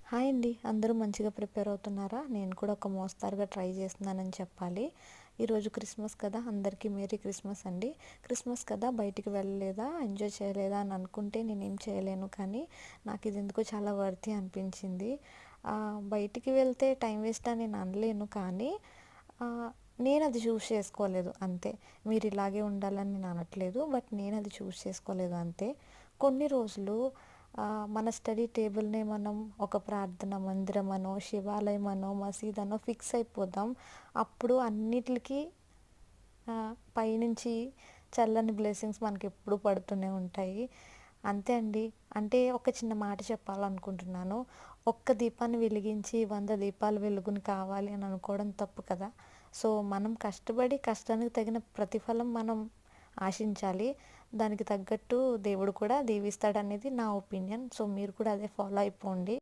Hi అండి. అందరూ మంచిగా ప్రిపేర్ అవుతున్నారా? నేను కూడా ఒక మోస్తరుగా ట్రై చేస్తున్నానని చెప్పాలి. ఈరోజు క్రిస్మస్ కదా! అందరికీ మేరీ క్రిస్మస్ అండి. క్రిస్మస్ కదా! బయటికి వెళ్ళలేదా? ఎంజాయ్ చేయలేదా? అని అనుకుంటే నేనేం చేయలేను. కానీ నాకిది ఎందుకో చాలా వర్తీ అనిపించింది. బయటికి వెళ్తే టైం వేస్ట్ అని నేను అనలేను. కానీ ఆహ్, నేనది చూస్ చేసుకోలేదు అంతే. మీరు ఇలాగే ఉండాలని నేను అనట్లేదు. బట్ నేనది చూస్ చేసుకోలేదు అంతే. కొన్ని రోజులు మన స్టడీ టేబుల్‌నే మనం ఒక ప్రార్థన మందిరమనో, శివాలయమనో, మసీదనో ఫిక్స్ అయిపోదాం. అప్పుడు అన్నిట్లికి పైనుంచి చల్లని బ్లెస్సింగ్స్ మనకెప్పుడూ పడుతూనే ఉంటాయి. అంతే అండి. అంటే ఒక చిన్న మాట చెప్పాలనుకుంటున్నాను. ఒక్క దీపాన్ని వెలిగించి 100 దీపాలు వెలుగుని కావాలి అని అనుకోవడం తప్పు కదా! సో, మనం కష్టపడి కష్టానికి తగిన ప్రతిఫలం మనం ఆశించాలి. దానికి తగ్గట్టు దేవుడు కూడా దీవిస్తాడనేది నా ఒపీనియన్. సో, మీరు కూడా అదే ఫాలో అయిపోండి.